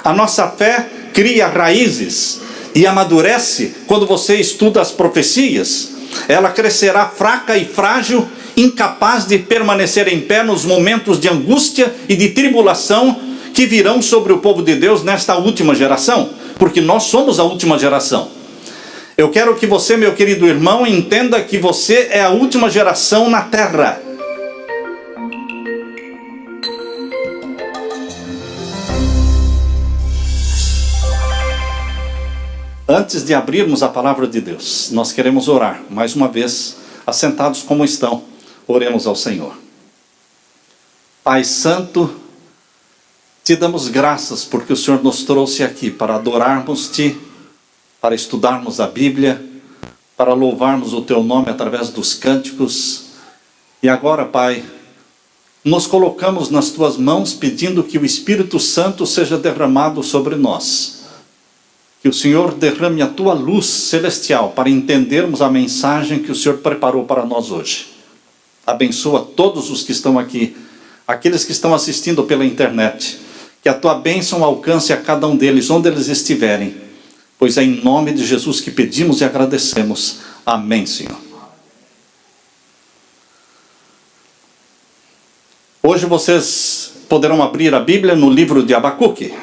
A nossa fé cria raízes e amadurece quando você estuda as profecias. Ela crescerá fraca e frágil, incapaz de permanecer em pé nos momentos de angústia e de tribulação que virão sobre o povo de Deus nesta última geração, porque nós somos a última geração. Eu quero que você, meu querido irmão, entenda que você é a última geração na terra. Antes de abrirmos a palavra de Deus, nós queremos orar, mais uma vez, assentados como estão, oremos ao Senhor. Pai Santo, te damos graças porque o Senhor nos trouxe aqui para adorarmos-te, para estudarmos a Bíblia, para louvarmos o teu nome através dos cânticos. E agora, Pai, nos colocamos nas tuas mãos pedindo que o Espírito Santo seja derramado sobre nós. Que o Senhor derrame a tua luz celestial para entendermos a mensagem que o Senhor preparou para nós hoje. Abençoa todos os que estão aqui, aqueles que estão assistindo pela internet. Que a tua bênção alcance a cada um deles, onde eles estiverem. Pois é em nome de Jesus que pedimos e agradecemos. Amém, Senhor. Hoje vocês poderão abrir a Bíblia no livro de Abacuque.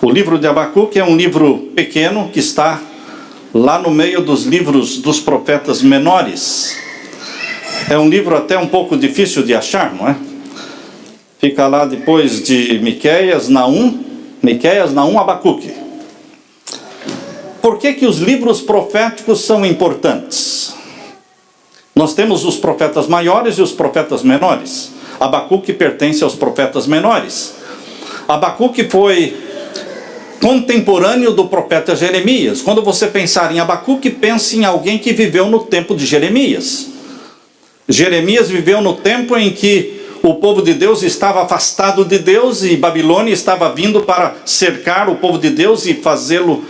O livro de Abacuque é um livro pequeno que está lá no meio dos livros dos profetas menores. É um livro até um pouco difícil de achar, não é? Fica lá depois de Miqueias, Naum, Abacuque. Por que os livros proféticos são importantes? Nós temos os profetas maiores e os profetas menores. Abacuque pertence aos profetas menores. Abacuque foi contemporâneo do profeta Jeremias. Quando você pensar em Abacuque, pense em alguém que viveu no tempo de Jeremias. Jeremias viveu no tempo em que o povo de Deus estava afastado de Deus e Babilônia estava vindo para cercar o povo de Deus e fazê-lo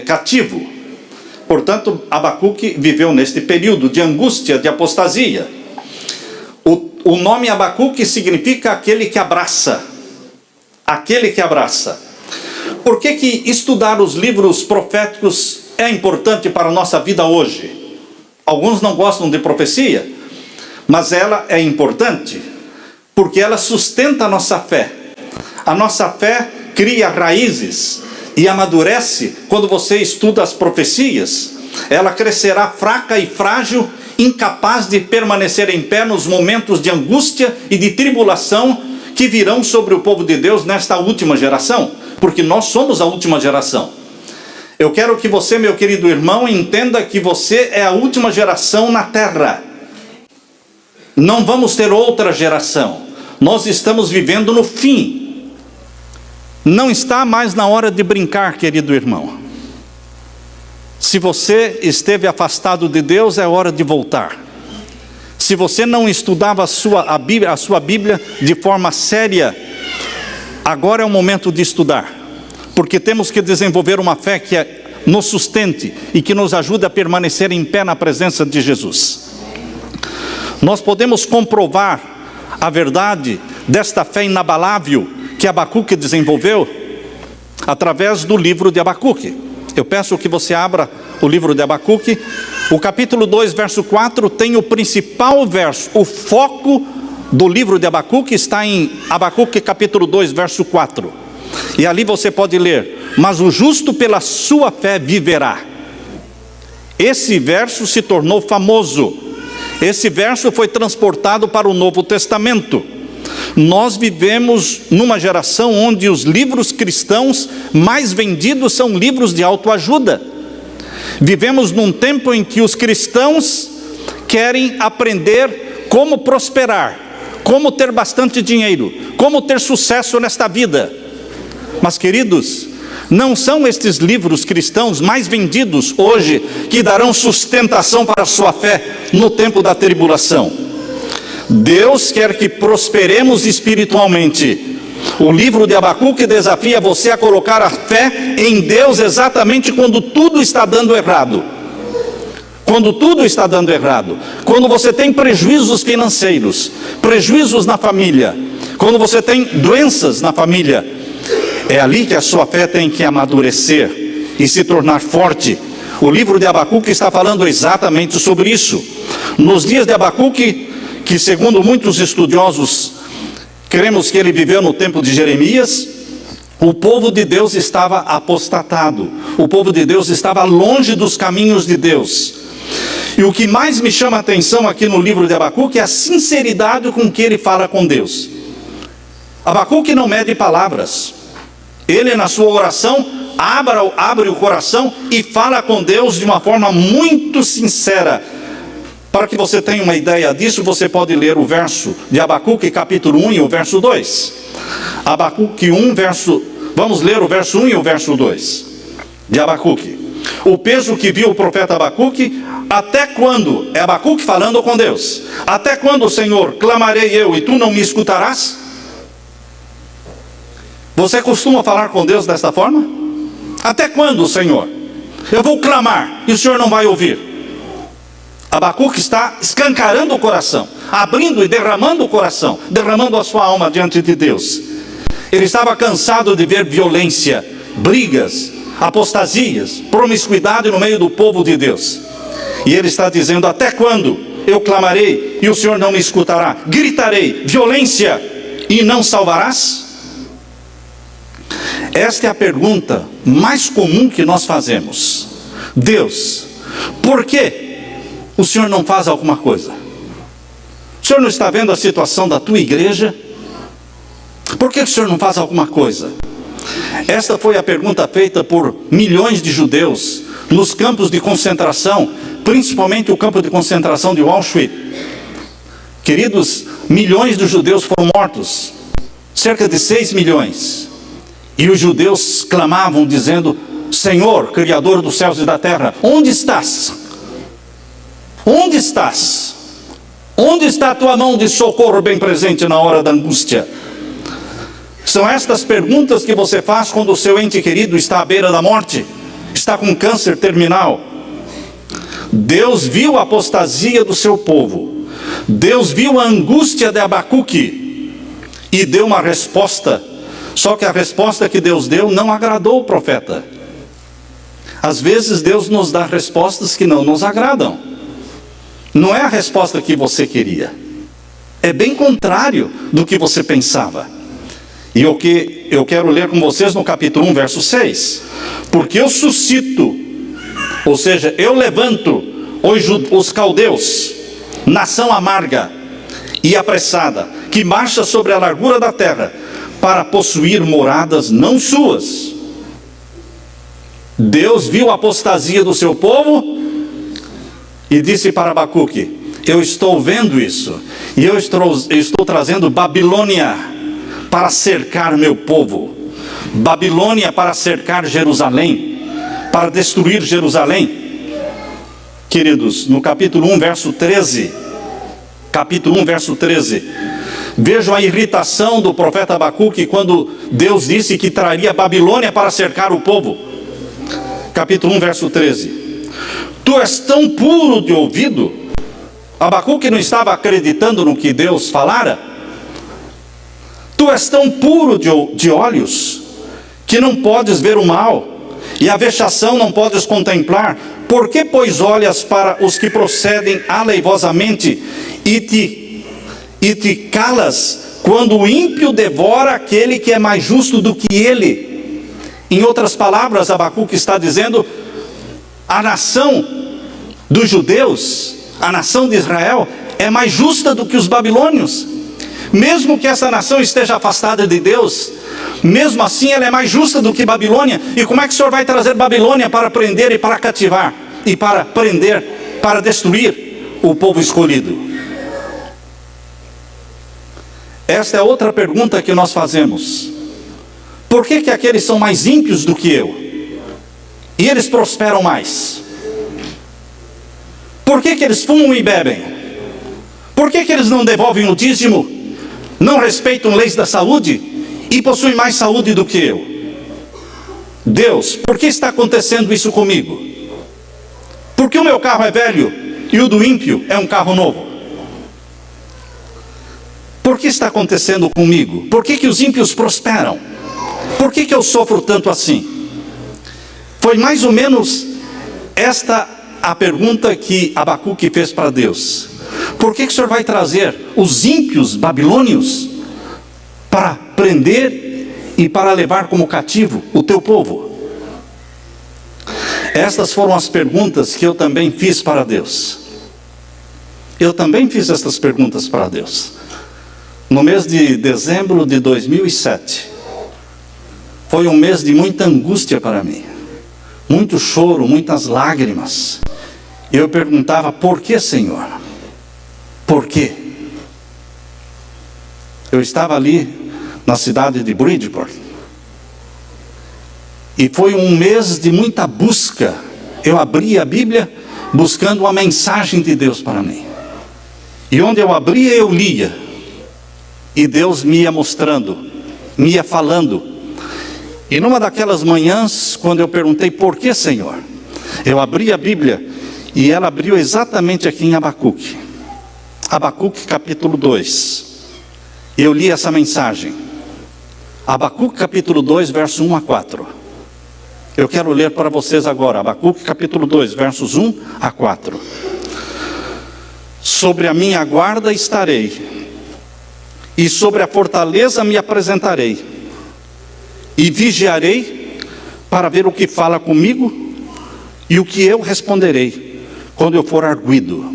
cativo. Portanto, Abacuque viveu neste período de angústia, de apostasia. O nome Abacuque significa aquele que abraça. Aquele que abraça. Por que estudar os livros proféticos é importante para a nossa vida hoje? Alguns não gostam de profecia, mas ela é importante, porque ela sustenta a nossa fé. A nossa fé cria raízes e amadurece quando você estuda as profecias. Ela crescerá fraca e frágil, incapaz de permanecer em pé nos momentos de angústia e de tribulação que virão sobre o povo de Deus nesta última geração, porque nós somos a última geração. Eu quero que você, meu querido irmão, entenda que você é a última geração na terra. Não vamos ter outra geração. Nós estamos vivendo no fim. Não está mais na hora de brincar, querido irmão. Se você esteve afastado de Deus, é hora de voltar. Se você não estudava a sua Bíblia de forma séria, agora é o momento de estudar. Porque temos que desenvolver uma fé que nos sustente e que nos ajude a permanecer em pé na presença de Jesus. Nós podemos comprovar a verdade desta fé inabalável que Abacuque desenvolveu através do livro de Abacuque. Eu peço que você abra o livro de Abacuque. O capítulo 2, verso 4 tem o principal verso. O foco do livro de Abacuque está em Abacuque capítulo 2, verso 4. E ali você pode ler: mas o justo pela sua fé viverá. Esse verso se tornou famoso. Esse verso foi transportado para o Novo Testamento. Nós vivemos numa geração onde os livros cristãos mais vendidos são livros de autoajuda. Vivemos num tempo em que os cristãos querem aprender como prosperar, como ter bastante dinheiro, como ter sucesso nesta vida. Mas, queridos, não são estes livros cristãos mais vendidos hoje que darão sustentação para a sua fé no tempo da tribulação. Deus quer que prosperemos espiritualmente. O livro de Abacuque desafia você a colocar a fé em Deus exatamente quando tudo está dando errado. Quando tudo está dando errado. Quando você tem prejuízos financeiros, prejuízos na família, quando você tem doenças na família. É ali que a sua fé tem que amadurecer e se tornar forte. O livro de Abacuque está falando exatamente sobre isso. Nos dias de Abacuque, que segundo muitos estudiosos, cremos que ele viveu no tempo de Jeremias, o povo de Deus estava apostatado. O povo de Deus estava longe dos caminhos de Deus. E o que mais me chama a atenção aqui no livro de Abacuque é a sinceridade com que ele fala com Deus. Abacuque não mede palavras. Ele, na sua oração, abre o coração e fala com Deus de uma forma muito sincera. Para que você tenha uma ideia disso, você pode ler o verso de Abacuque, capítulo 1 e o verso 2. Abacuque 1, vamos ler o verso 1 e o verso 2 de Abacuque. O peso que viu o profeta Abacuque, até quando? É Abacuque falando com Deus. Até quando, Senhor, clamarei eu e tu não me escutarás? Você costuma falar com Deus desta forma? Até quando, Senhor? Eu vou clamar e o Senhor não vai ouvir. Abacuque está escancarando o coração, abrindo e derramando o coração, derramando a sua alma diante de Deus. Ele estava cansado de ver violência, brigas, apostasias, promiscuidade no meio do povo de Deus. E ele está dizendo: até quando eu clamarei e o Senhor não me escutará? Gritarei violência e não salvarás? Esta é a pergunta mais comum que nós fazemos. Deus, por que o Senhor não faz alguma coisa? O Senhor não está vendo a situação da tua igreja? Por que o Senhor não faz alguma coisa? Esta foi a pergunta feita por milhões de judeus nos campos de concentração, principalmente o campo de concentração de Auschwitz. Queridos, milhões de judeus foram mortos, cerca de 6 milhões. E os judeus clamavam dizendo: Senhor, Criador dos céus e da terra, onde estás? Onde estás? Onde está a tua mão de socorro bem presente na hora da angústia? São estas perguntas que você faz quando o seu ente querido está à beira da morte, está com câncer terminal. Deus viu a apostasia do seu povo. Deus viu a angústia de Abacuque e deu uma resposta. Só que a resposta que Deus deu não agradou o profeta. Às vezes Deus nos dá respostas que não nos agradam. Não é a resposta que você queria. É bem contrário do que você pensava. E o que eu quero ler com vocês no capítulo 1, verso 6. Porque eu suscito, ou seja, eu levanto os caldeus, nação amarga e apressada, que marcha sobre a largura da terra, para possuir moradas não suas. Deus viu a apostasia do seu povo e disse para Abacuque: eu estou vendo isso, e eu estou trazendo Babilônia para cercar meu povo, Babilônia para cercar Jerusalém, para destruir Jerusalém. Queridos, no capítulo 1, verso 13, vejam a irritação do profeta Abacuque quando Deus disse que traria Babilônia para cercar o povo. Capítulo 1, verso 13. Tu és tão puro de ouvido. Abacuque não estava acreditando no que Deus falara. Tu és tão puro de olhos, que não podes ver o mal, e a vexação não podes contemplar. Por que, pois, olhas para os que procedem aleivosamente e te calas quando o ímpio devora aquele que é mais justo do que ele? Em outras palavras, Abacuque está dizendo: a nação dos judeus, a nação de Israel, é mais justa do que os babilônios. Mesmo que essa nação esteja afastada de Deus, mesmo assim ela é mais justa do que Babilônia. E como é que o Senhor vai trazer Babilônia para prender e para cativar, e para prender, para destruir o povo escolhido? Esta é outra pergunta que nós fazemos. Por que aqueles são mais ímpios do que eu? E eles prosperam mais? Por que eles fumam e bebem? Por que eles não devolvem o dízimo? Não respeitam leis da saúde? E possuem mais saúde do que eu? Deus, por que está acontecendo isso comigo? Porque o meu carro é velho e o do ímpio é um carro novo? Por que está acontecendo comigo? Por que os ímpios prosperam? Por que eu sofro tanto assim? Foi mais ou menos esta a pergunta que Abacuque fez para Deus. Por que o Senhor vai trazer os ímpios babilônios para prender e para levar como cativo o teu povo? Estas foram as perguntas que eu também fiz para Deus. Eu também fiz estas perguntas para Deus. No mês de dezembro de 2007, foi um mês de muita angústia para mim. Muito choro, muitas lágrimas. Eu perguntava, por que, Senhor? Por quê? Eu estava ali na cidade de Bridgeport. E foi um mês de muita busca. Eu abri a Bíblia buscando uma mensagem de Deus para mim. E onde eu abria, eu lia. E Deus me ia mostrando, me ia falando. E numa daquelas manhãs, quando eu perguntei, por que, Senhor? Eu abri a Bíblia e ela abriu exatamente aqui em Abacuque. Abacuque capítulo 2. Eu li essa mensagem. Abacuque capítulo 2, verso 1 a 4. Eu quero ler para vocês agora. Abacuque capítulo 2, versos 1 a 4. Sobre a minha guarda estarei, e sobre a fortaleza me apresentarei, e vigiarei para ver o que fala comigo, e o que eu responderei, quando eu for arguido.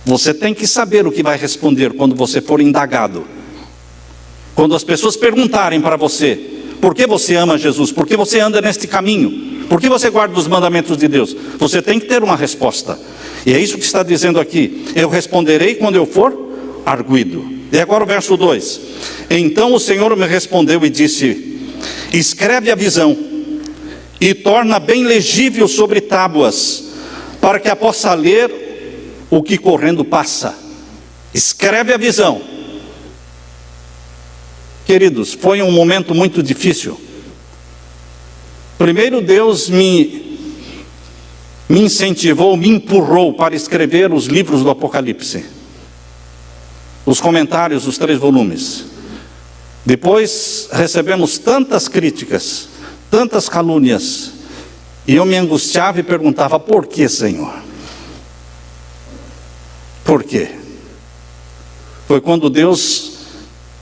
Você tem que saber o que vai responder quando você for indagado. Quando as pessoas perguntarem para você, por que você ama Jesus? Por que você anda neste caminho? Por que você guarda os mandamentos de Deus? Você tem que ter uma resposta. E é isso que está dizendo aqui. Eu responderei quando eu for arguido. E agora o verso 2. Então o Senhor me respondeu e disse, escreve a visão e torna bem legível sobre tábuas, para que a possa ler o que correndo passa. Escreve a visão. Queridos, foi um momento muito difícil. Primeiro Deus me incentivou, me empurrou para escrever os livros do Apocalipse. Os comentários, os 3 volumes. Depois recebemos tantas críticas, tantas calúnias, e eu me angustiava e perguntava, por que, Senhor? Por quê? Foi quando Deus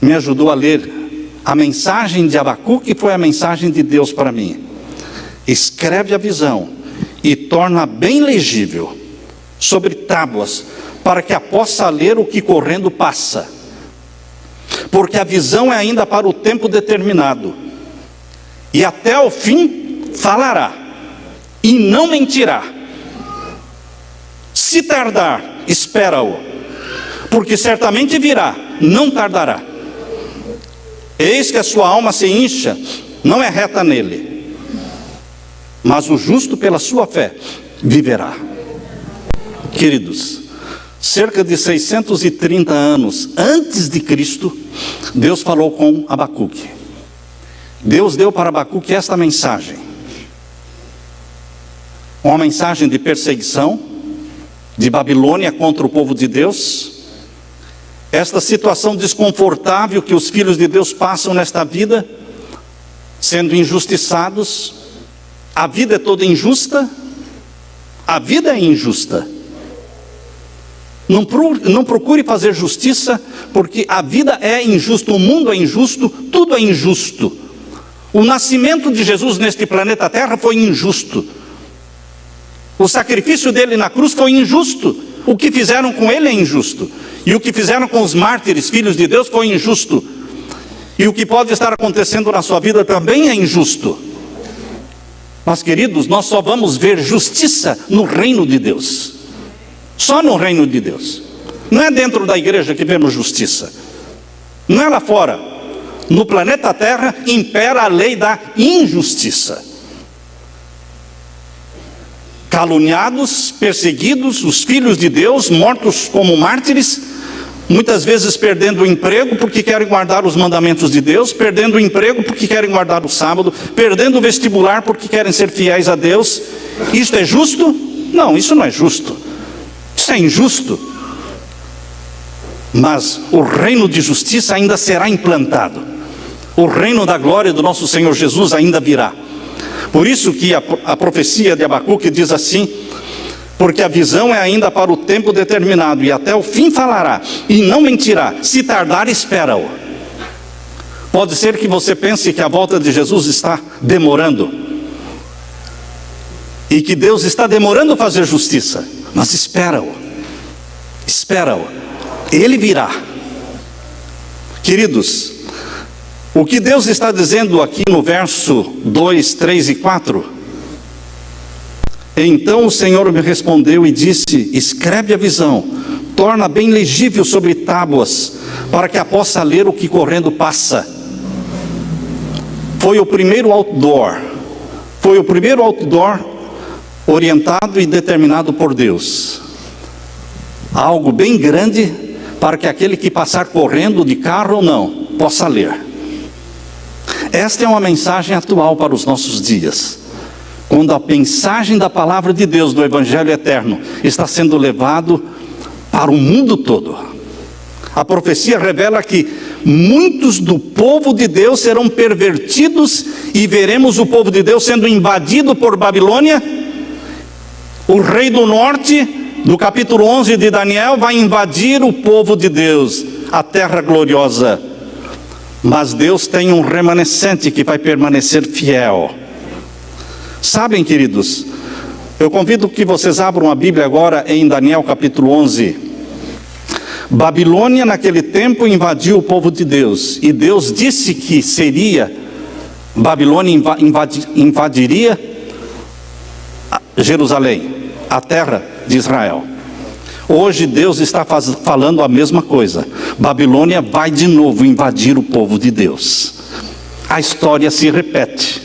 me ajudou a ler a mensagem de Abacuque, que foi a mensagem de Deus para mim. Escreve a visão e torna bem legível sobre tábuas, para que a possa ler o que correndo passa. Porque a visão é ainda para o tempo determinado, e até o fim falará, e não mentirá. Se tardar, espera-o, porque certamente virá, não tardará. Eis que a sua alma se incha, não é reta nele, mas o justo pela sua fé viverá. Queridos, cerca de 630 anos antes de Cristo, Deus falou com Abacuque. Deus deu para Abacuque esta mensagem. Uma mensagem de perseguição, de Babilônia contra o povo de Deus. Esta situação desconfortável que os filhos de Deus passam nesta vida, sendo injustiçados. A vida é toda injusta. A vida é injusta. Não procure fazer justiça, porque a vida é injusta, o mundo é injusto, tudo é injusto. O nascimento de Jesus neste planeta Terra foi injusto. O sacrifício dele na cruz foi injusto. O que fizeram com ele é injusto. E o que fizeram com os mártires, filhos de Deus, foi injusto. E o que pode estar acontecendo na sua vida também é injusto. Mas, queridos, nós só vamos ver justiça no reino de Deus. Só no reino de Deus. Não é dentro da igreja que vemos justiça. Não é lá fora. No planeta Terra impera a lei da injustiça. Caluniados, perseguidos, os filhos de Deus, mortos como mártires, muitas vezes perdendo o emprego porque querem guardar os mandamentos de Deus, perdendo o emprego porque querem guardar o sábado, perdendo o vestibular porque querem ser fiéis a Deus. Isto é justo? Não, isso não é justo. Isso é injusto. Mas o reino de justiça ainda será implantado. O reino da glória do nosso Senhor Jesus ainda virá. Por isso que a profecia de Abacuque diz assim: porque a visão é ainda para o tempo determinado, e até o fim falará, e não mentirá. Se tardar, espera-o. Pode ser que você pense que a volta de Jesus está demorando, e que Deus está demorando a fazer justiça, mas espera-o. Espera-o. Ele virá. Queridos, o que Deus está dizendo aqui no verso 2, 3 e 4? Então o Senhor me respondeu e disse: escreve a visão, torna bem legível sobre tábuas, para que a possa ler o que correndo passa. Foi o primeiro outdoor orientado e determinado por Deus. Algo bem grande, para que aquele que passar correndo de carro ou não, possa ler. Esta é uma mensagem atual para os nossos dias, quando a mensagem da palavra de Deus, do Evangelho eterno, está sendo levado para o mundo todo. A profecia revela que muitos do povo de Deus serão pervertidos, e veremos o povo de Deus sendo invadido por Babilônia. O rei do norte, do capítulo 11 de Daniel, vai invadir o povo de Deus, a terra gloriosa. Mas Deus tem um remanescente que vai permanecer fiel. Sabem, queridos, eu convido que vocês abram a Bíblia agora em Daniel capítulo 11. Babilônia naquele tempo invadiu o povo de Deus, e Deus disse que Babilônia invadiria Jerusalém, a terra de Israel. Hoje Deus está falando a mesma coisa. Babilônia vai de novo invadir o povo de Deus. A história se repete.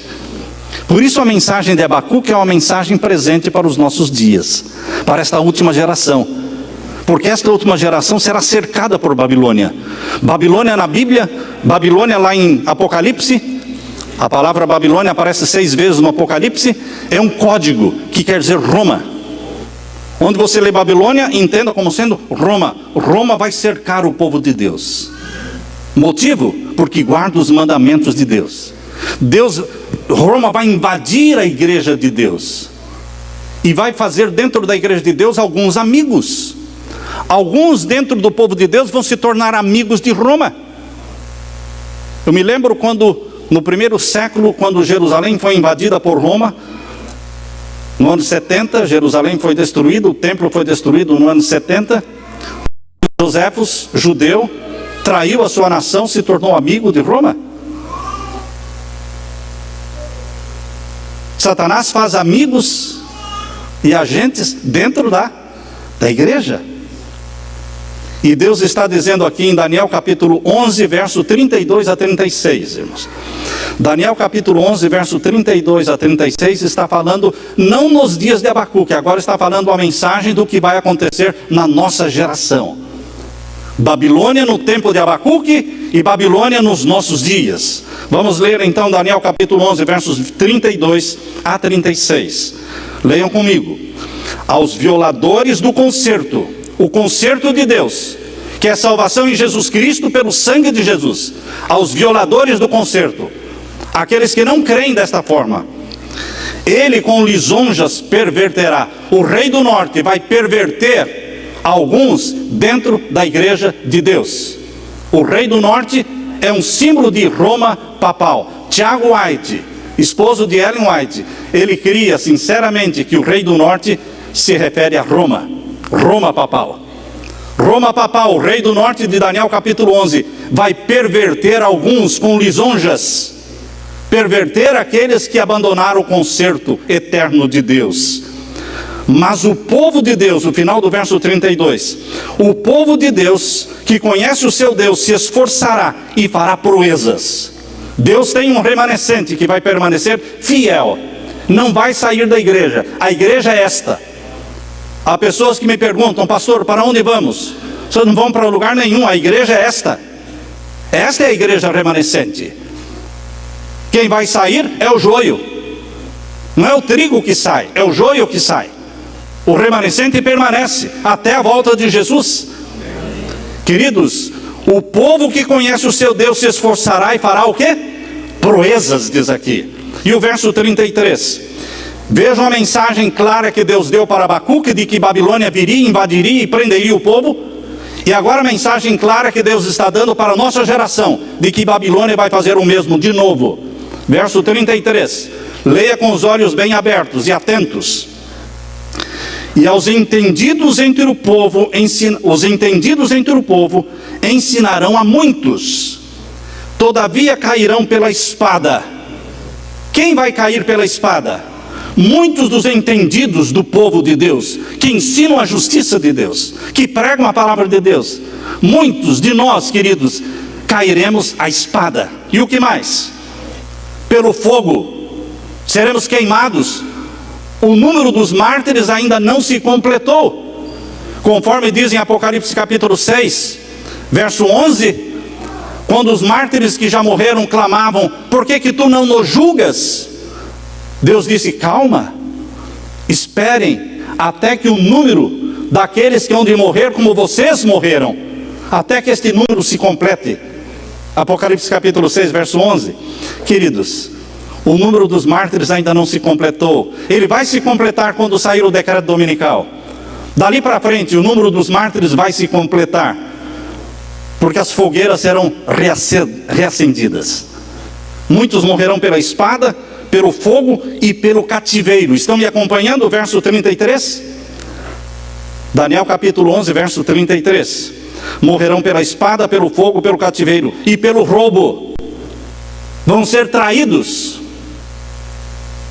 Por isso a mensagem de Abacuque é uma mensagem presente para os nossos dias, para esta última geração. Porque esta última geração será cercada por Babilônia. Babilônia na Bíblia, Babilônia lá em Apocalipse, a palavra Babilônia aparece 6 vezes no Apocalipse, é um código que quer dizer Roma. Onde você lê Babilônia, entenda como sendo Roma. Roma vai cercar o povo de Deus. Motivo? Porque guarda os mandamentos de Deus. Roma vai invadir a igreja de Deus. E vai fazer dentro da igreja de Deus alguns amigos. Alguns dentro do povo de Deus vão se tornar amigos de Roma. Eu me lembro quando, no primeiro século, quando Jerusalém foi invadida por Roma, no ano 70, Jerusalém foi destruído, o templo foi destruído no ano 70. Josefos, judeu, traiu a sua nação, se tornou amigo de Roma. Satanás faz amigos e agentes dentro da igreja. E Deus está dizendo aqui em Daniel capítulo 11, verso 32 a 36, irmãos. Daniel capítulo 11, verso 32 a 36 está falando, não nos dias de Abacuque, agora está falando a mensagem do que vai acontecer na nossa geração. Babilônia no tempo de Abacuque e Babilônia nos nossos dias. Vamos ler então Daniel capítulo 11, versos 32 a 36. Leiam comigo. Aos violadores do concerto, o concerto de Deus, que é salvação em Jesus Cristo pelo sangue de Jesus. Aos violadores do concerto, aqueles que não creem desta forma, ele com lisonjas perverterá. O rei do norte vai perverter alguns dentro da igreja de Deus. O rei do norte é um símbolo de Roma papal. Tiago White, esposo de Ellen White, ele cria sinceramente que o rei do norte se refere a Roma. Roma papal. Roma papal, o rei do norte de Daniel capítulo 11, vai perverter alguns com lisonjas. Perverter aqueles que abandonaram o concerto eterno de Deus. Mas o povo de Deus, no final do verso 32, o povo de Deus, que conhece o seu Deus, se esforçará e fará proezas. Deus tem um remanescente que vai permanecer fiel, não vai sair da igreja. A igreja é esta. Há pessoas que me perguntam, pastor, para onde vamos? Vocês não vão para lugar nenhum, a igreja é esta. Esta é a igreja remanescente. Quem vai sair é o joio. Não é o trigo que sai, é o joio que sai. O remanescente permanece até a volta de Jesus. Queridos, O povo que conhece o seu Deus se esforçará e fará o quê? Proezas, diz aqui. E o verso 33. Vejam a mensagem clara que Deus deu para Abacuque, de que Babilônia viria, invadiria e prenderia o povo. E agora a mensagem clara que Deus está dando para a nossa geração, de que Babilônia vai fazer o mesmo de novo. Verso 33. Leia com os olhos bem abertos e atentos. E aos entendidos entre o povo, os entendidos entre o povo ensinarão a muitos. Todavia cairão pela espada. Quem vai cair pela espada? Muitos dos entendidos do povo de Deus, que ensinam a justiça de Deus, que pregam a palavra de Deus. Muitos de nós, queridos, cairemos à espada. E o que mais? Pelo fogo. Seremos queimados. O número dos mártires ainda não se completou. Conforme diz em Apocalipse capítulo 6, verso 11, quando os mártires que já morreram clamavam: por que tu não nos julgas? Deus disse: calma, esperem até que o número daqueles que hão de morrer como vocês morreram, até que este número se complete. Apocalipse capítulo 6, verso 11. Queridos, o número dos mártires ainda não se completou. Ele vai se completar quando sair o decreto dominical. Dali para frente o número dos mártires vai se completar, porque as fogueiras serão reacendidas. Muitos morrerão pela espada, pelo fogo e pelo cativeiro. Estão me acompanhando? O verso 33? Daniel capítulo 11, verso 33. Morrerão pela espada, pelo fogo, pelo cativeiro e pelo roubo. Vão ser traídos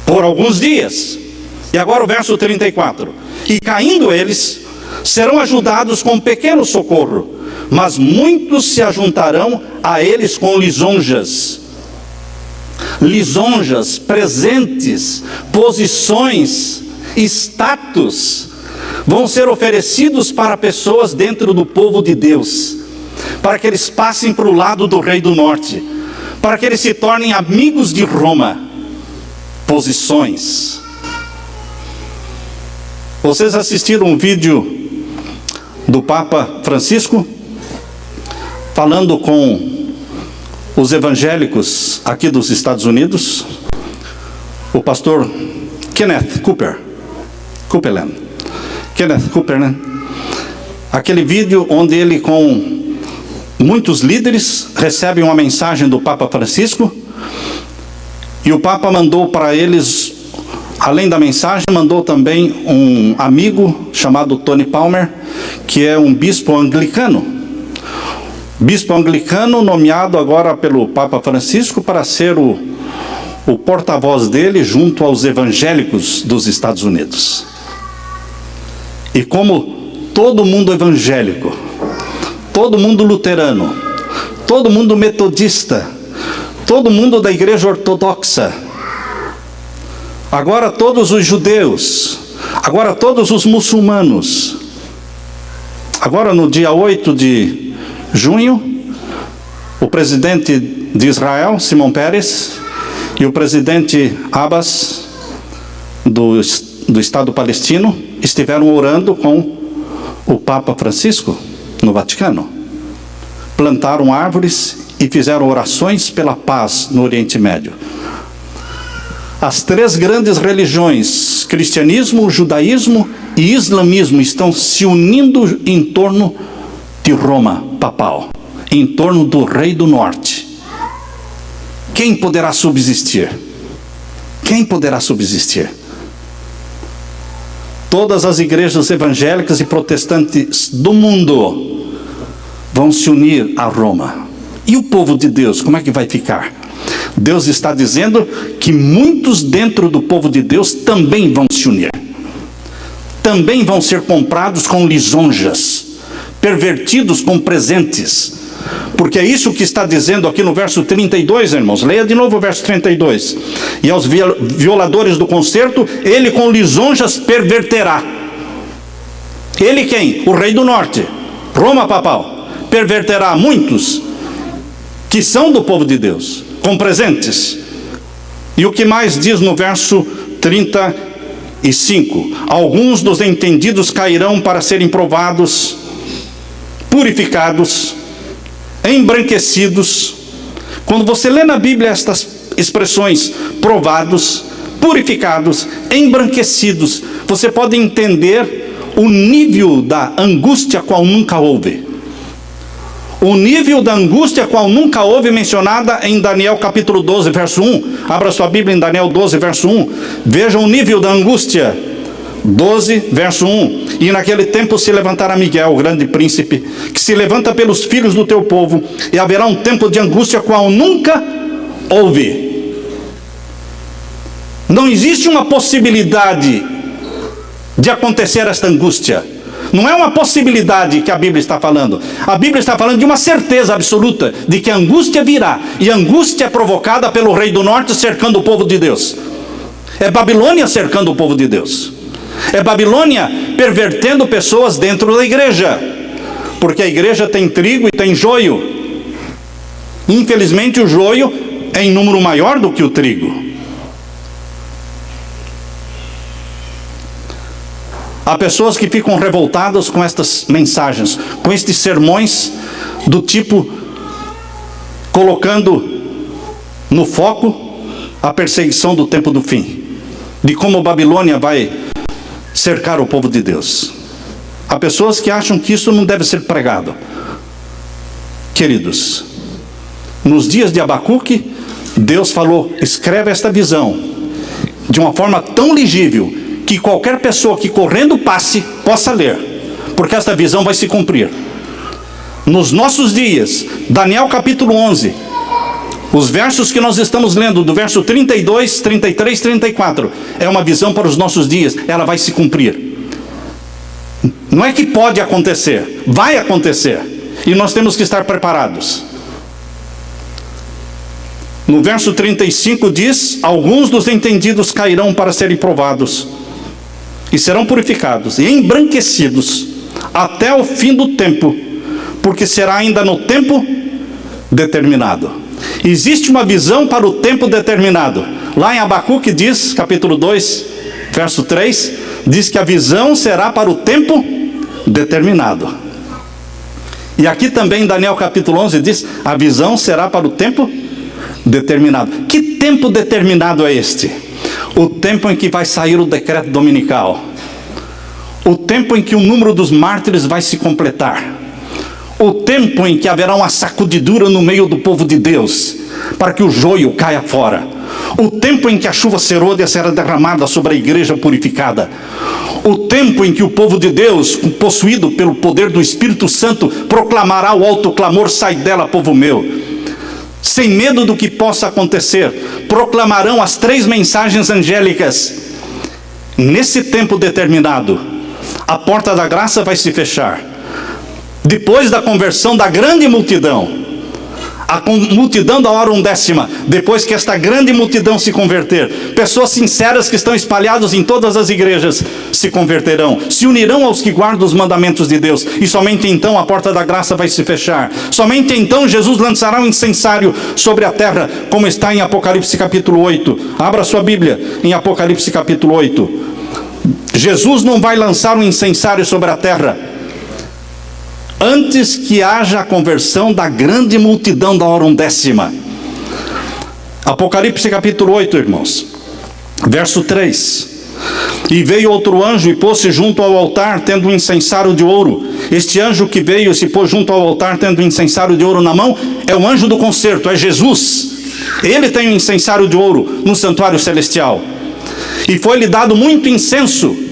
por alguns dias. E agora o verso 34. E caindo eles, serão ajudados com pequeno socorro, mas muitos se ajuntarão a eles com lisonjas. Lisonjas, presentes, posições, status, vão ser oferecidos para pessoas dentro do povo de Deus, para que eles passem para o lado do rei do norte, para que eles se tornem amigos de Roma. Posições. Vocês assistiram um vídeo do Papa Francisco falando com os evangélicos aqui dos Estados Unidos? O pastor Kenneth Copeland. Aquele vídeo onde ele com muitos líderes recebe uma mensagem do Papa Francisco, e o Papa mandou para eles, além da mensagem, mandou também um amigo chamado Tony Palmer, que é um bispo anglicano. Bispo anglicano nomeado agora pelo Papa Francisco para ser o porta-voz dele junto aos evangélicos dos Estados Unidos. E como todo mundo evangélico, todo mundo luterano, todo mundo metodista, todo mundo da igreja ortodoxa, agora todos os judeus, agora todos os muçulmanos, agora no dia 8 de junho, o presidente de Israel, Simão Peres, e o presidente Abbas, do Estado palestino, estiveram orando com o Papa Francisco no Vaticano. Plantaram árvores e fizeram orações pela paz no Oriente Médio. As três grandes religiões, cristianismo, judaísmo e islamismo, estão se unindo em torno de Roma papal, em torno do rei do norte. Quem poderá subsistir? Quem poderá subsistir? Todas as igrejas evangélicas e protestantes do mundo vão se unir a Roma. E o povo de Deus, como é que vai ficar? Deus está dizendo que muitos dentro do povo de Deus também vão se unir. Também vão ser comprados com lisonjas, pervertidos com presentes. Porque é isso que está dizendo aqui no verso 32, irmãos. Leia de novo o verso 32. E aos violadores do concerto, ele com lisonjas perverterá. Ele quem? O rei do norte, Roma papal. Perverterá muitos que são do povo de Deus, com presentes. E o que mais diz no verso 35? Alguns dos entendidos cairão para serem provados, purificados, embranquecidos. Quando você lê na Bíblia estas expressões, provados, purificados, embranquecidos, você pode entender o nível da angústia qual nunca houve. O nível da angústia qual nunca houve mencionada em Daniel capítulo 12, verso 1. Abra sua Bíblia em Daniel 12, verso 1. Veja o nível da angústia. 12, verso 1. E naquele tempo se levantará Miguel, o grande príncipe, que se levanta pelos filhos do teu povo, e haverá um tempo de angústia qual nunca houve. Não existe uma possibilidade de acontecer esta angústia. Não é uma possibilidade que a Bíblia está falando. A Bíblia está falando de uma certeza absoluta de que a angústia virá. E a angústia é provocada pelo rei do norte cercando o povo de Deus. É Babilônia cercando o povo de Deus. É Babilônia pervertendo pessoas dentro da igreja. Porque a igreja tem trigo e tem joio. Infelizmente o joio é em número maior do que o trigo. Há pessoas que ficam revoltadas com estas mensagens, com estes sermões do tipo, colocando no foco a perseguição do tempo do fim, de como Babilônia vai cercar o povo de Deus. Há pessoas que acham que isso não deve ser pregado. Queridos, nos dias de Abacuque, Deus falou, escreve esta visão de uma forma tão legível, que qualquer pessoa que correndo passe, possa ler, porque esta visão vai se cumprir. Nos nossos dias, Daniel capítulo 11, os versos que nós estamos lendo, do verso 32, 33, 34, é uma visão para os nossos dias, ela vai se cumprir. Não é que pode acontecer, vai acontecer, e nós temos que estar preparados. No verso 35 diz, alguns dos entendidos cairão para serem provados, e serão purificados e embranquecidos até o fim do tempo, porque será ainda no tempo determinado. Existe uma visão para o tempo determinado. Lá em Abacuque diz, capítulo 2, verso 3, diz que a visão será para o tempo determinado. E aqui também em Daniel capítulo 11 diz, a visão será para o tempo determinado. Que tempo determinado é este? O tempo em que vai sair o decreto dominical. O tempo em que o número dos mártires vai se completar. O tempo em que haverá uma sacudidura no meio do povo de Deus, para que o joio caia fora. O tempo em que a chuva serôdia será derramada sobre a igreja purificada. O tempo em que o povo de Deus, possuído pelo poder do Espírito Santo, proclamará o alto clamor, sai dela, povo meu. Sem medo do que possa acontecer, proclamarão as 3 mensagens angélicas. Nesse tempo determinado, a porta da graça vai se fechar. Depois da conversão da grande multidão, a multidão da hora undécima, depois que esta grande multidão se converter, pessoas sinceras que estão espalhadas em todas as igrejas se converterão, se unirão aos que guardam os mandamentos de Deus, e somente então a porta da graça vai se fechar. Somente então Jesus lançará um incensário sobre a terra, como está em Apocalipse capítulo 8. Abra sua Bíblia em Apocalipse capítulo 8. Jesus não vai lançar um incensário sobre a terra antes que haja a conversão da grande multidão da hora undécima. Apocalipse capítulo 8, irmãos, verso 3. E veio outro anjo e pôs-se junto ao altar, tendo um incensário de ouro. Este anjo que veio e se pôs junto ao altar, tendo um incensário de ouro na mão, é o anjo do concerto, é Jesus. Ele tem um incensário de ouro no santuário celestial. E foi-lhe dado muito incenso.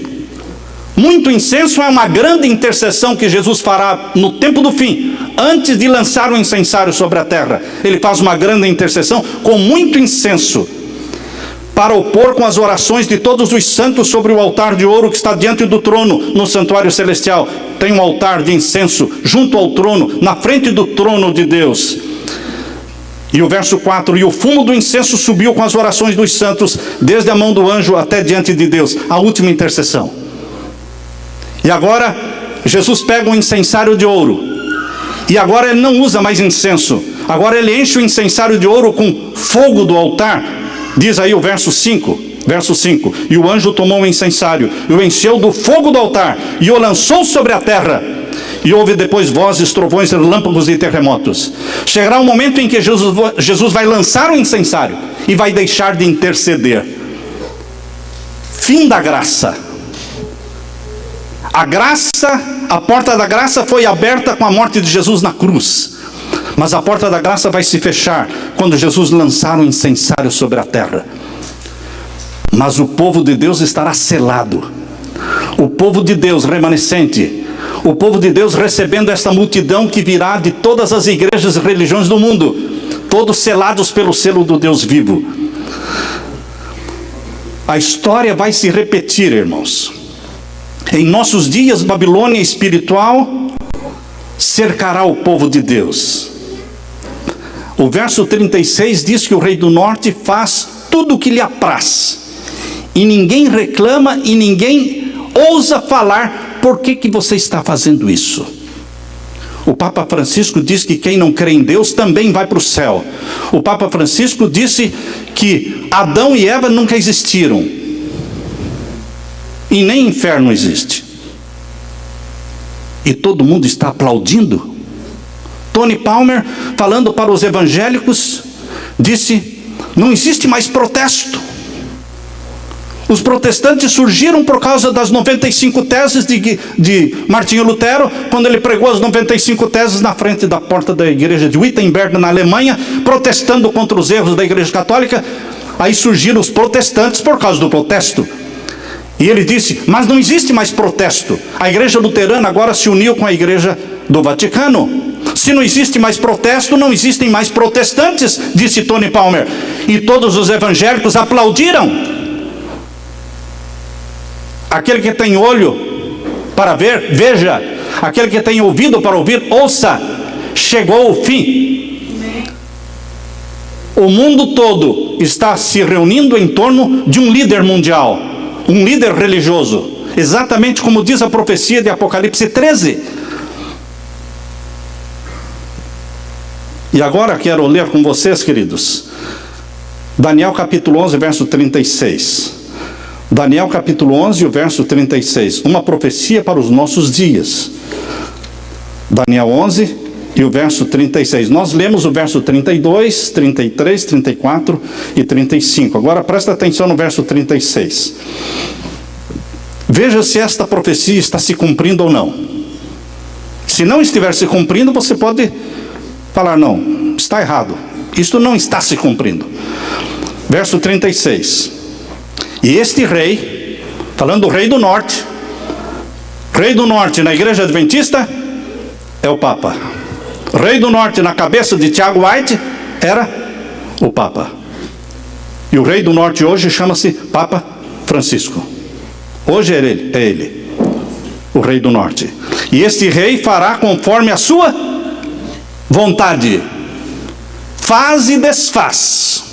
Muito incenso é uma grande intercessão que Jesus fará no tempo do fim, antes de lançar o incensário sobre a terra. Ele faz uma grande intercessão com muito incenso, para opor com as orações de todos os santos sobre o altar de ouro que está diante do trono no santuário celestial. Tem um altar de incenso junto ao trono, na frente do trono de Deus. E o verso 4, e o fumo do incenso subiu com as orações dos santos, desde a mão do anjo até diante de Deus, a última intercessão. E agora, Jesus pega um incensário de ouro, e agora ele não usa mais incenso, agora ele enche o incensário de ouro com fogo do altar. Diz aí o verso 5, e o anjo tomou o incensário, e o encheu do fogo do altar, e o lançou sobre a terra, e houve depois vozes, trovões, relâmpagos e terremotos. Chegará um momento em que Jesus vai lançar o incensário e vai deixar de interceder. Fim da graça. A graça, a porta da graça foi aberta com a morte de Jesus na cruz. Mas a porta da graça vai se fechar quando Jesus lançar o incensário sobre a terra. Mas o povo de Deus estará selado. O povo de Deus remanescente. O povo de Deus recebendo esta multidão que virá de todas as igrejas e religiões do mundo. Todos selados pelo selo do Deus vivo. A história vai se repetir, irmãos. Em nossos dias, Babilônia espiritual cercará o povo de Deus. O verso 36 diz que o rei do norte faz tudo o que lhe apraz. E ninguém reclama e ninguém ousa falar: por que você está fazendo isso? O Papa Francisco diz que quem não crê em Deus também vai para o céu. O Papa Francisco disse que Adão e Eva nunca existiram. E nem inferno existe. E todo mundo está aplaudindo. Tony Palmer, falando para os evangélicos, disse: não existe mais protesto. Os protestantes surgiram por causa das 95 teses de Martinho Lutero, quando ele pregou as 95 teses na frente da porta da igreja de Wittenberg, na Alemanha, protestando contra os erros da igreja católica. Aí surgiram os protestantes por causa do protesto. E ele disse: mas não existe mais protesto. A igreja luterana agora se uniu com a igreja do Vaticano. Se não existe mais protesto, não existem mais protestantes, disse Tony Palmer. E todos os evangélicos aplaudiram. Aquele que tem olho para ver, veja. Aquele que tem ouvido para ouvir, ouça. Chegou o fim. O mundo todo está se reunindo em torno de um líder mundial, um líder religioso, exatamente como diz a profecia de Apocalipse 13. E agora quero ler com vocês, queridos, Daniel capítulo 11, verso 36. Daniel capítulo 11, o verso 36. Uma profecia para os nossos dias. Daniel 11 e o verso 36. Nós lemos o verso 32, 33, 34 e 35. Agora presta atenção no verso 36. Veja se esta profecia está se cumprindo ou não. Se não estiver se cumprindo, você pode falar: não, está errado. Isto não está se cumprindo. Verso 36. E este rei, falando do rei do norte na igreja adventista é o Papa. Rei do norte na cabeça de Tiago White era o Papa. E o rei do norte hoje chama-se Papa Francisco. Hoje é ele, o rei do norte. E este rei fará conforme a sua vontade. Faz e desfaz.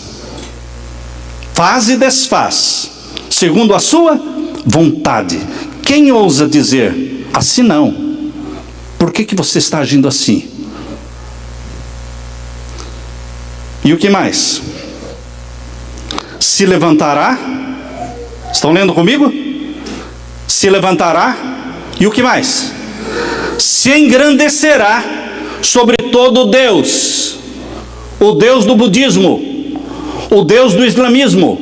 Faz e desfaz. Segundo a sua vontade. Quem ousa dizer: assim não? Por que você está agindo assim? E o que mais? Se levantará. Estão lendo comigo? Se levantará. E o que mais? Se engrandecerá sobre todo Deus. O Deus do budismo, o Deus do islamismo,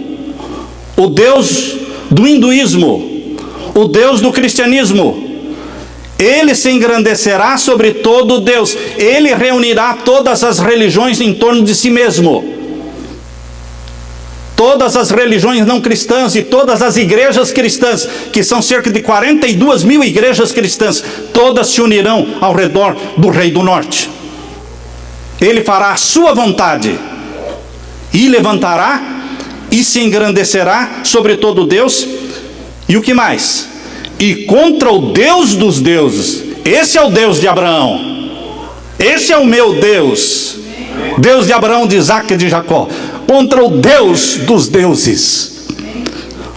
o Deus do hinduísmo, o Deus do cristianismo. Ele se engrandecerá sobre todo Deus. Ele reunirá todas as religiões em torno de si mesmo. Todas as religiões não cristãs e todas as igrejas cristãs, que são cerca de 42 mil igrejas cristãs, todas se unirão ao redor do rei do norte. Ele fará a sua vontade e levantará e se engrandecerá sobre todo Deus. E o que mais? E contra o Deus dos deuses. Esse é o Deus de Abraão. Esse é o meu Deus. Deus de Abraão, de Isaac e de Jacó. Contra o Deus dos deuses.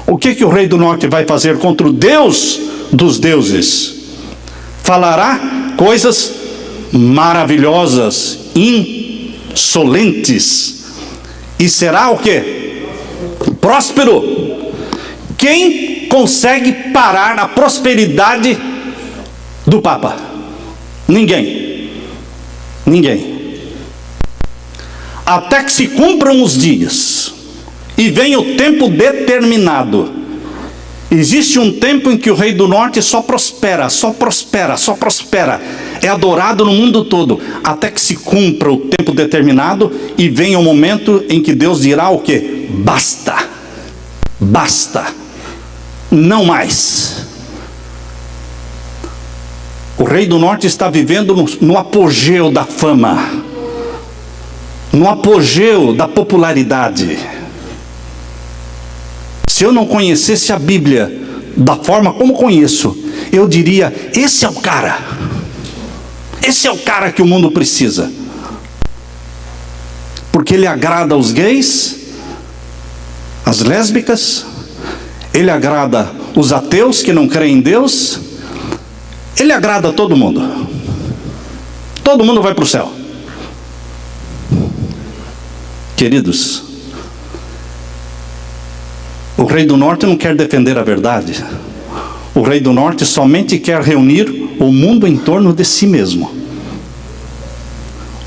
O que o rei do norte vai fazer contra o Deus dos deuses? Falará coisas maravilhosas, insolentes. E será o quê? Próspero. Quem consegue parar a prosperidade do Papa? Ninguém. Até que se cumpram os dias e venha o tempo determinado. Existe um tempo em que o rei do norte só prospera. É adorado no mundo todo, até que se cumpra o tempo determinado e venha o momento em que Deus dirá o quê? Basta, não mais. O rei do norte está vivendo no apogeu da fama, no apogeu da popularidade. Se eu não conhecesse a Bíblia da forma como conheço, eu diria: esse é o cara que o mundo precisa, porque ele agrada aos gays, as lésbicas, ele agrada os ateus que não creem em Deus, ele agrada a todo mundo vai para o céu. Queridos, o rei do norte não quer defender a verdade. O rei do norte somente quer reunir o mundo em torno de si mesmo.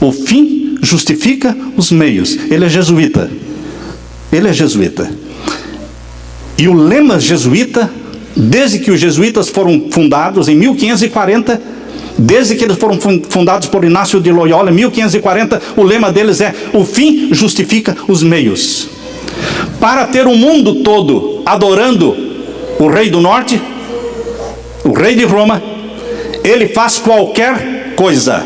O fim justifica os meios. Ele é jesuíta. E o lema jesuíta, desde que os jesuítas foram fundados em 1540, desde que eles foram fundados por Inácio de Loyola em 1540, o lema deles é: o fim justifica os meios. Para ter o mundo todo adorando o rei do norte, o rei de Roma, ele faz qualquer coisa,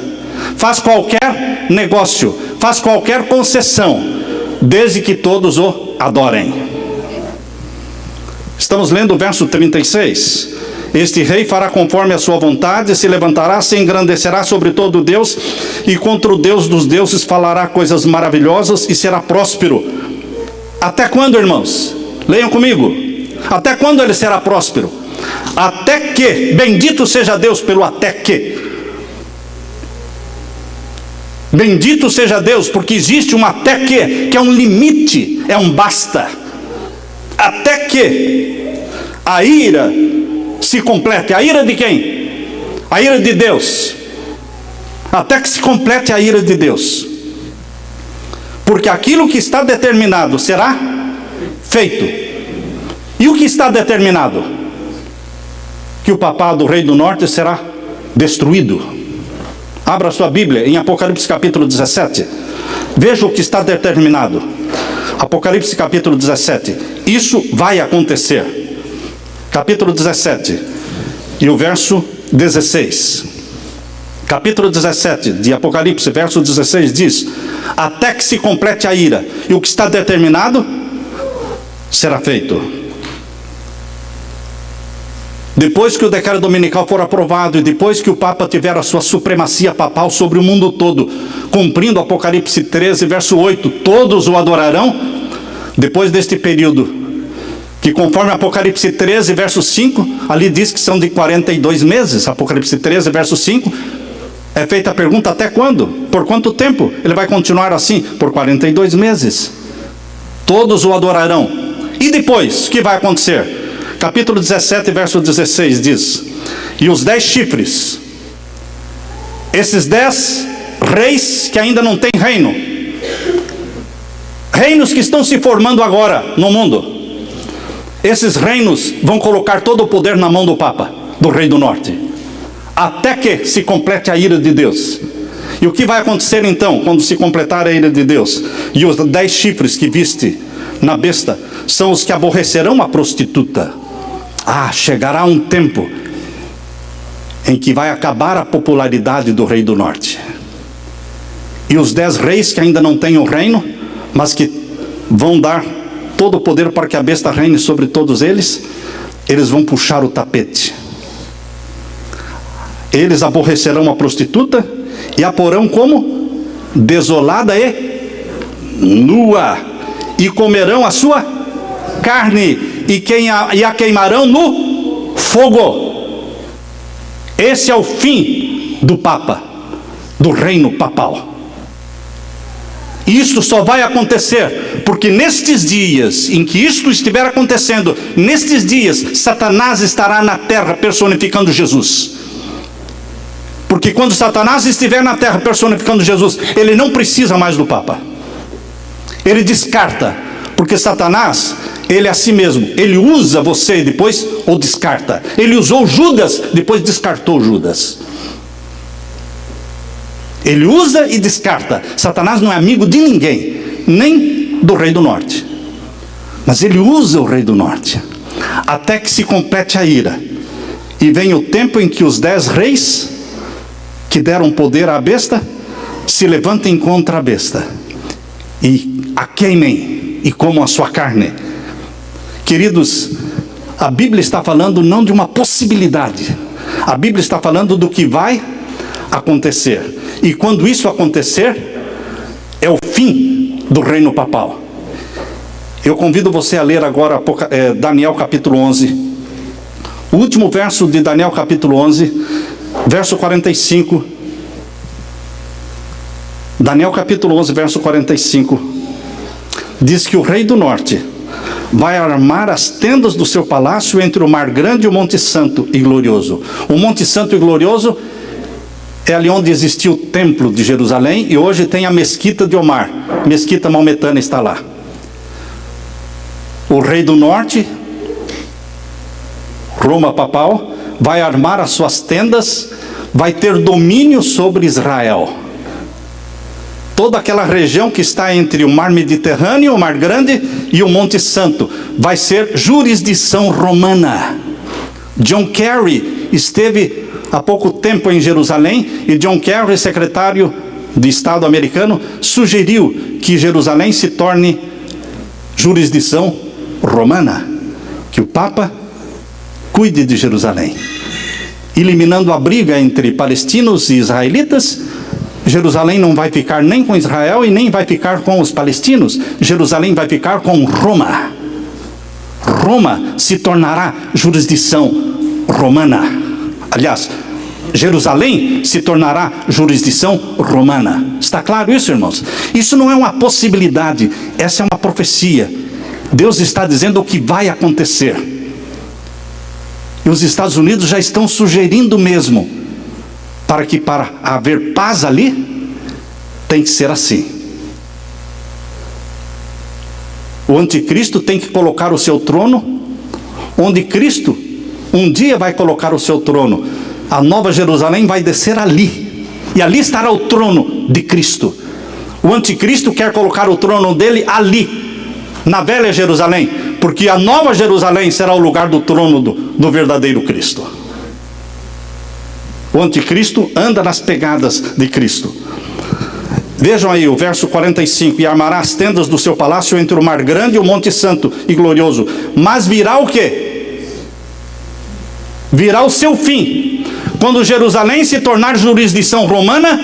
faz qualquer negócio, faz qualquer concessão, desde que todos o adorem. Estamos lendo o verso 36. Este rei fará conforme a sua vontade, se levantará, se engrandecerá sobre todo Deus, e contra o Deus dos deuses falará coisas maravilhosas e será próspero. Até quando, irmãos? Leiam comigo. Até quando ele será próspero? Até que, bendito seja Deus pelo até que. Bendito seja Deus, porque existe um até que é um limite, é um basta. Até que a ira se complete. A ira de quem? A ira de Deus. Até que se complete a ira de Deus. Porque aquilo que está determinado será feito. E o que está determinado? Que o papado do rei do norte será destruído. Abra sua Bíblia em Apocalipse capítulo 17. Veja o que está determinado. Apocalipse capítulo 17. Isso vai acontecer. Capítulo 17 e o verso 16. Capítulo 17 de Apocalipse, verso 16 diz: até que se complete a ira, e o que está determinado será feito. Depois que o decreto dominical for aprovado e depois que o Papa tiver a sua supremacia papal sobre o mundo todo, cumprindo Apocalipse 13, verso 8, todos o adorarão. Depois deste período, que conforme Apocalipse 13, verso 5, ali diz que são de 42 meses, Apocalipse 13, verso 5, é feita a pergunta: até quando? Por quanto tempo? Ele vai continuar assim? Por 42 meses. Todos o adorarão. E depois, o que vai acontecer? Capítulo 17, verso 16 diz: e os 10 chifres, esses 10 reis que ainda não têm reino, reinos que estão se formando agora no mundo, esses reinos vão colocar todo o poder na mão do Papa, do rei do norte, até que se complete a ira de Deus. E o que vai acontecer então, quando se completar a ira de Deus? E os 10 chifres que viste na besta são os que aborrecerão a prostituta. Chegará um tempo em que vai acabar a popularidade do rei do norte. E os 10 reis que ainda não têm o reino, mas que vão dar todo o poder para que a besta reine sobre todos eles, eles vão puxar o tapete. Eles aborrecerão a prostituta e a porão como desolada e nua, e comerão a sua carne e a queimarão no fogo. Esse é o fim do Papa, do reino papal. Isso só vai acontecer porque nestes dias em que isto estiver acontecendo, nestes dias Satanás estará na terra personificando Jesus. Porque quando Satanás estiver na terra personificando Jesus, ele não precisa mais do Papa. Ele descarta, porque Satanás, ele é a si mesmo. Ele usa você e depois o descarta. Ele usou Judas, depois descartou Judas. Ele usa e descarta. Satanás não é amigo de ninguém, nem do rei do norte. Mas ele usa o rei do norte, até que se complete a ira. E vem o tempo em que os 10 reis, que deram poder à besta, se levantem contra a besta, e a queimem, e comam a sua carne. Queridos, a Bíblia está falando não de uma possibilidade. A Bíblia está falando do que vai acontecer. E quando isso acontecer, é o fim do reino papal. Eu convido você a ler agora Daniel capítulo 11. O último verso de Daniel capítulo 11, verso 45. Daniel capítulo 11, verso 45. Diz que o rei do norte vai armar as tendas do seu palácio entre o mar grande e o monte santo e glorioso. O monte santo e glorioso é ali onde existiu o templo de Jerusalém, e hoje tem a mesquita de Omar. Mesquita maometana está lá. O rei do norte, Roma papal, vai armar as suas tendas, vai ter domínio sobre Israel. Toda aquela região que está entre o mar Mediterrâneo, o mar grande e o Monte Santo, vai ser jurisdição romana. John Kerry esteve há pouco tempo em Jerusalém, e John Kerry, secretário de Estado americano, sugeriu que Jerusalém se torne jurisdição romana, que o Papa cuide de Jerusalém, eliminando a briga entre palestinos e israelitas. Jerusalém não vai ficar nem com Israel e nem vai ficar com os palestinos. Jerusalém vai ficar com Roma. Roma se tornará jurisdição romana. Aliás, Jerusalém se tornará jurisdição romana. Está claro isso, irmãos? Isso não é uma possibilidade, essa é uma profecia. Deus está dizendo o que vai acontecer. E os Estados Unidos já estão sugerindo mesmo, para haver paz ali, tem que ser assim. O anticristo tem que colocar o seu trono onde Cristo um dia vai colocar o seu trono. A nova Jerusalém vai descer ali, e ali estará o trono de Cristo. O anticristo quer colocar o trono dele ali, na velha Jerusalém, porque a nova Jerusalém será o lugar do trono do verdadeiro Cristo. O anticristo anda nas pegadas de Cristo. Vejam aí o verso 45. E armará as tendas do seu palácio entre o mar grande e o monte santo e glorioso. Mas virá o quê? Virá o seu fim. Quando Jerusalém se tornar jurisdição romana,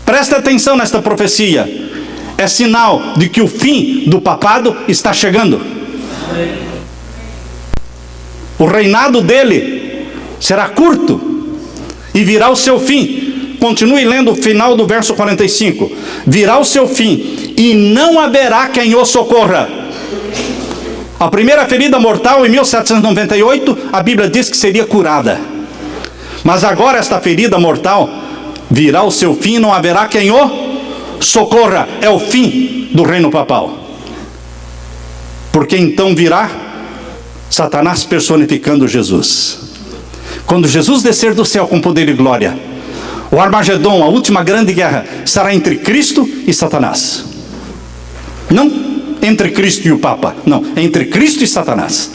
presta atenção nesta profecia. É sinal de que o fim do papado está chegando. O reinado dele será curto e virá o seu fim. Continue lendo o final do verso 45. Virá o seu fim e não haverá quem o socorra. A primeira ferida mortal em 1798, a Bíblia diz que seria curada. Mas agora esta ferida mortal virá o seu fim e não haverá quem o socorra. É o fim do reino papal. Porque então virá Satanás personificando Jesus. Quando Jesus descer do céu com poder e glória, o Armagedon, a última grande guerra, será entre Cristo e Satanás. Não entre Cristo e o Papa, não, é entre Cristo e Satanás.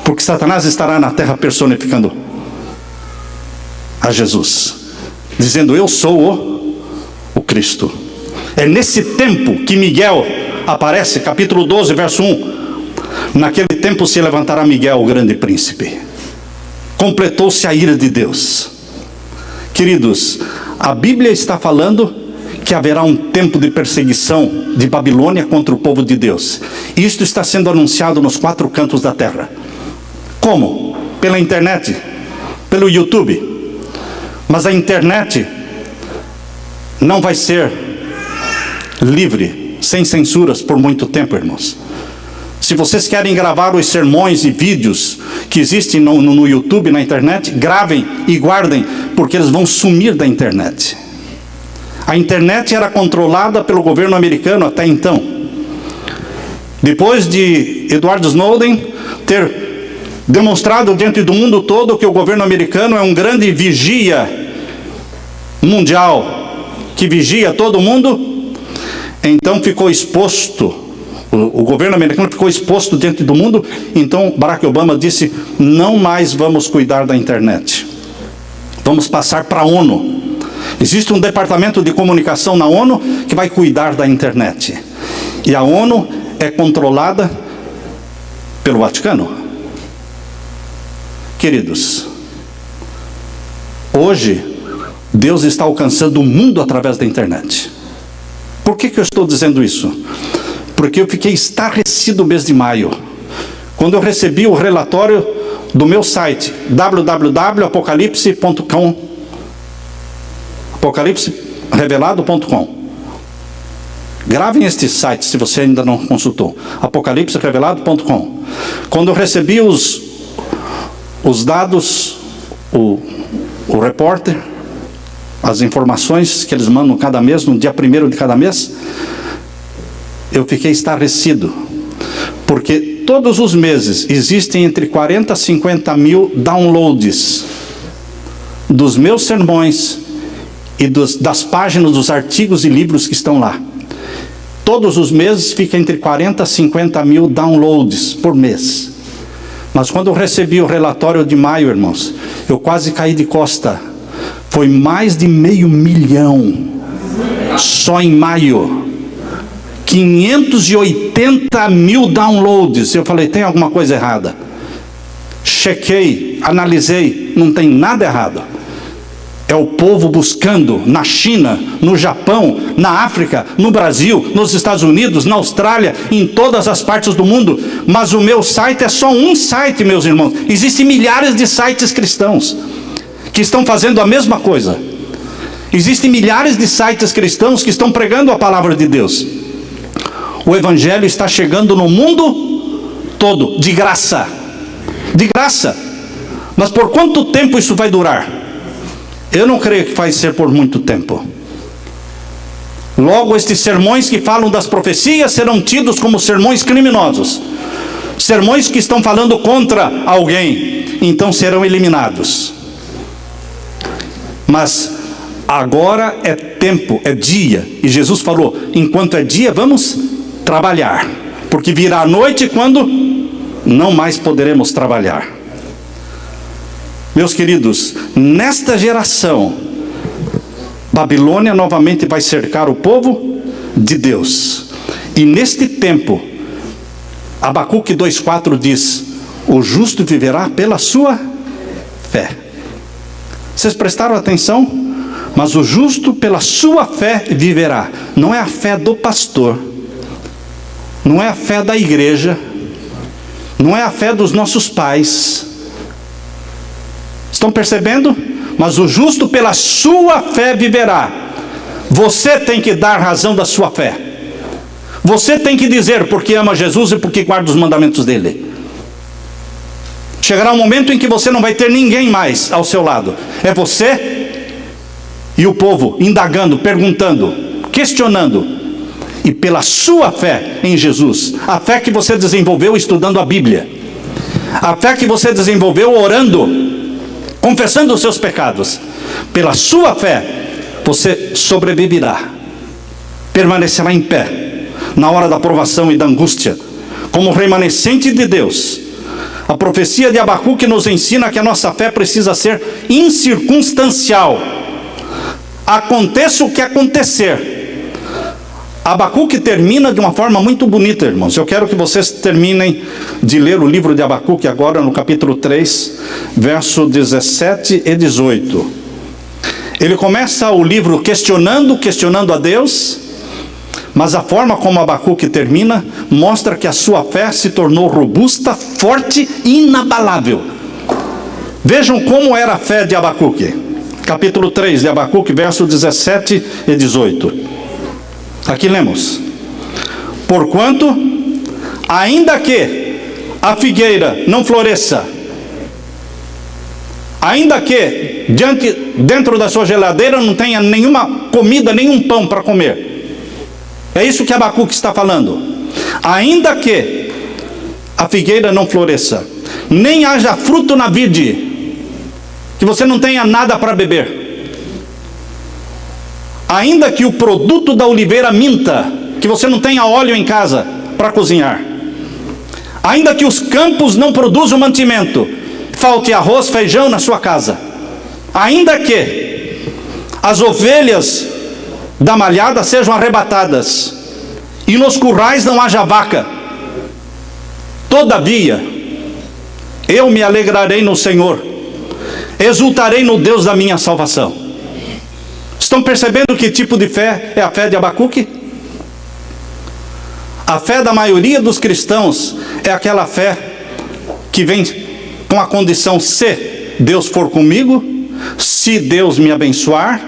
Porque Satanás estará na terra personificando a Jesus, dizendo: eu sou o Cristo. É nesse tempo que Miguel aparece, capítulo 12, verso 1. Naquele tempo se levantará Miguel, o grande príncipe. Completou-se a ira de Deus. Queridos, a Bíblia está falando que haverá um tempo de perseguição de Babilônia contra o povo de Deus. Isto está sendo anunciado nos 4 cantos da terra. Como? Pela internet, pelo YouTube. Mas a internet não vai ser livre, sem censuras por muito tempo, irmãos. Se vocês querem gravar os sermões e vídeos que existem no YouTube, na internet, gravem e guardem, porque eles vão sumir da internet. A internet era controlada pelo governo americano até então. Depois de Edward Snowden ter demonstrado diante do mundo todo que o governo americano é um grande vigia mundial, que vigia todo mundo, então ficou exposto, o governo americano ficou exposto diante do mundo. Então Barack Obama disse: não mais vamos cuidar da internet, vamos passar para a ONU. Existe um departamento de comunicação na ONU que vai cuidar da internet, e a ONU é controlada pelo Vaticano. Queridos, hoje Deus está alcançando o mundo através da internet. Por que eu estou dizendo isso? Porque eu fiquei estarrecido no mês de maio, quando eu recebi o relatório do meu site, www.apocalipse.com, apocalipserevelado.com. Gravem este site se você ainda não consultou, apocalipserevelado.com. Quando eu recebi os dados, o repórter, as informações que eles mandam cada mês, no dia 1º de cada mês, eu fiquei estarrecido, porque todos os meses existem entre 40 a 50 mil downloads dos meus sermões e das páginas dos artigos e livros que estão lá. Todos os meses fica entre 40 a 50 mil downloads por mês. Mas quando eu recebi o relatório de maio, irmãos, eu quase caí de costa. Foi mais de 500 mil só em maio. 580 mil downloads. Eu falei: tem alguma coisa errada. Chequei, analisei, não tem nada errado. É o povo buscando na China, no Japão, na África, no Brasil, nos Estados Unidos, na Austrália, em todas as partes do mundo. Mas o meu site é só um site, meus irmãos. Existem milhares de sites cristãos que estão fazendo a mesma coisa. Existem milhares de sites cristãos que estão pregando a palavra de Deus. O evangelho está chegando no mundo todo, de graça. De graça. Mas por quanto tempo isso vai durar? Eu não creio que vai ser por muito tempo. Logo, estes sermões que falam das profecias serão tidos como sermões criminosos. Sermões que estão falando contra alguém, então serão eliminados. Mas agora é tempo, é dia. E Jesus falou: enquanto é dia, vamos trabalhar, porque virá a noite quando não mais poderemos trabalhar. Meus queridos, nesta geração, Babilônia novamente vai cercar o povo de Deus. E neste tempo, Abacuque 2,4 diz: o justo viverá pela sua fé. Vocês prestaram atenção? Mas o justo pela sua fé viverá. Não é a fé do pastor, não é a fé da igreja, não é a fé dos nossos pais. Estão percebendo? Mas o justo pela sua fé viverá. Você tem que dar razão da sua fé. Você tem que dizer porque ama Jesus e porque guarda os mandamentos dele. Chegará um momento em que você não vai ter ninguém mais ao seu lado. É você e o povo indagando, perguntando, questionando. E pela sua fé em Jesus, a fé que você desenvolveu estudando a Bíblia, a fé que você desenvolveu orando, confessando os seus pecados, pela sua fé você sobreviverá, permanecerá em pé na hora da provação e da angústia, como remanescente de Deus. A profecia de Abacuque nos ensina que a nossa fé precisa ser incircunstancial. Aconteça o que acontecer. Abacuque termina de uma forma muito bonita, irmãos. Eu quero que vocês terminem de ler o livro de Abacuque agora no capítulo 3, verso 17 e 18. Ele começa o livro questionando a Deus, mas a forma como Abacuque termina mostra que a sua fé se tornou robusta, forte e inabalável. Vejam como era a fé de Abacuque. Capítulo 3 de Abacuque, verso 17 e 18. Aqui lemos: porquanto ainda que a figueira não floresça, ainda que dentro da sua geladeira não tenha nenhuma comida, nenhum pão para comer. É isso que Abacuque está falando. Ainda que a figueira não floresça, nem haja fruto na vide, que você não tenha nada para beber, ainda que o produto da oliveira minta, que você não tenha óleo em casa para cozinhar, ainda que os campos não produzam mantimento, falte arroz, feijão na sua casa, ainda que as ovelhas da malhada sejam arrebatadas e nos currais não haja vaca, todavia eu me alegrarei no Senhor, exultarei no Deus da minha salvação. Estão percebendo que tipo de fé é a fé de Abacuque? A fé da maioria dos cristãos é aquela fé que vem com a condição: se Deus for comigo, se Deus me abençoar,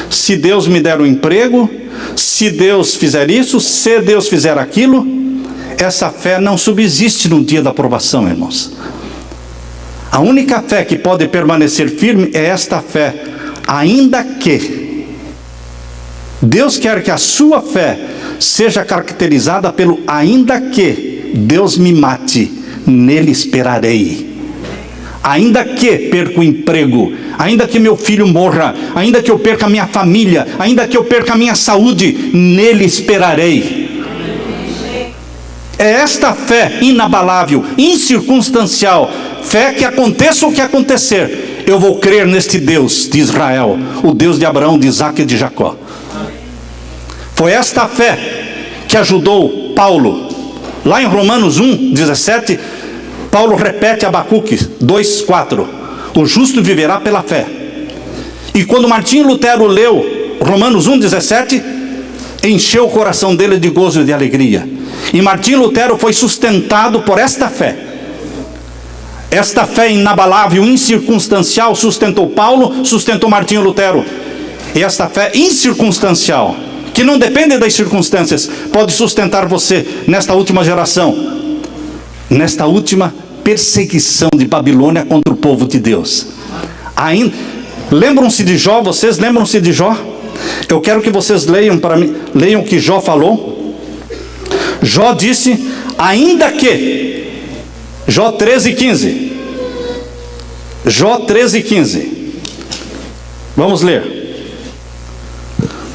se Deus me der um emprego, se Deus fizer isso, se Deus fizer aquilo. Essa fé não subsiste no dia da provação, irmãos. A única fé que pode permanecer firme é esta fé, ainda que. Deus quer que a sua fé seja caracterizada pelo ainda que Deus me mate, nele esperarei. Ainda que perca o emprego, ainda que meu filho morra, ainda que eu perca a minha família, ainda que eu perca a minha saúde, nele esperarei. É esta fé inabalável, incircunstancial, fé que aconteça o que acontecer, eu vou crer neste Deus de Israel, o Deus de Abraão, de Isaque e de Jacó. Foi esta fé que ajudou Paulo. Lá em Romanos 1:17, Paulo repete Abacuque 2:4: o justo viverá pela fé. E quando Martinho Lutero leu Romanos 1:17, encheu o coração dele de gozo e de alegria. E Martinho Lutero foi sustentado por esta fé. Esta fé inabalável, incircunstancial, sustentou Paulo, sustentou Martinho Lutero. E esta fé incircunstancial, que não depende das circunstâncias, pode sustentar você nesta última geração, nesta última perseguição de Babilônia contra o povo de Deus. Ainda lembram-se de Jó? Vocês lembram-se de Jó? Eu quero que vocês leiam para mim, leiam o que Jó falou. Jó disse: ainda que, Jó 13:15, Jó 13:15, vamos ler.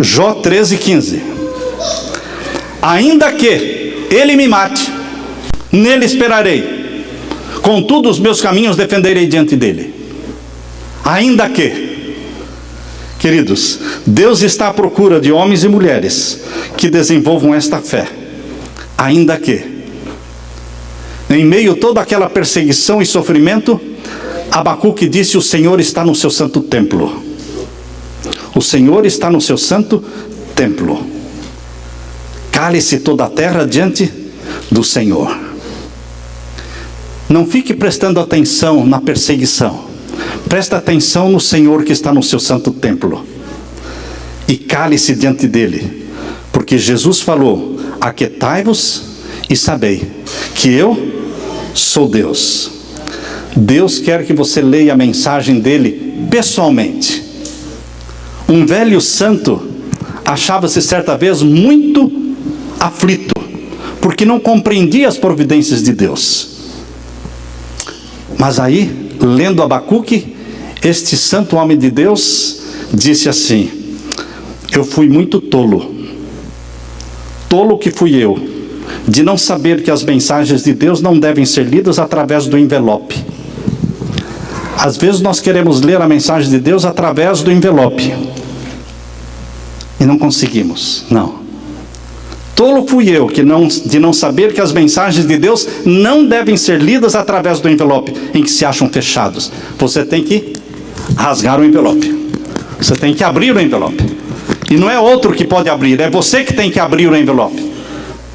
Jó 13:15. Ainda que ele me mate, nele esperarei, contudo os meus caminhos defenderei diante dele. Ainda que, queridos, Deus está à procura de homens e mulheres que desenvolvam esta fé. Ainda que, em meio a toda aquela perseguição e sofrimento, Abacuque disse: o Senhor está no seu santo templo. O Senhor está no seu santo templo. Cale-se toda a terra diante do Senhor. Não fique prestando atenção na perseguição. Presta atenção no Senhor que está no seu santo templo. E cale-se diante dele. Porque Jesus falou: aquietai-vos e sabei que eu sou Deus. Deus quer que você leia a mensagem dele pessoalmente. Um velho santo achava-se certa vez muito aflito, porque não compreendia as providências de Deus. Mas aí, lendo Abacuque, este santo homem de Deus disse assim: eu fui muito tolo. Tolo que fui eu, de não saber que as mensagens de Deus não devem ser lidas através do envelope. Às vezes nós queremos ler a mensagem de Deus através do envelope e não conseguimos. Não. Tolo fui eu de não saber que as mensagens de Deus não devem ser lidas através do envelope em que se acham fechados. Você tem que rasgar o envelope. Você tem que abrir o envelope. E não é outro que pode abrir, é você que tem que abrir o envelope.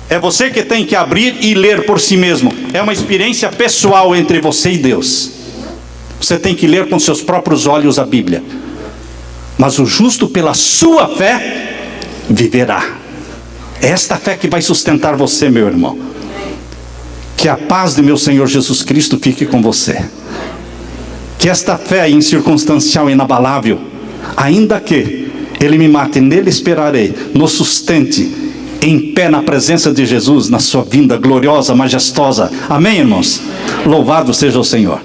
É você que tem que abrir e ler por si mesmo. É uma experiência pessoal entre você e Deus. Você tem que ler com seus próprios olhos a Bíblia. Mas o justo pela sua fé viverá. É esta fé que vai sustentar você, meu irmão. Que a paz de meu Senhor Jesus Cristo fique com você. Que esta fé incircunstancial e inabalável, ainda que Ele me mate, nele esperarei, nos sustente em pé na presença de Jesus, na sua vinda gloriosa, majestosa. Amém, irmãos? Louvado seja o Senhor.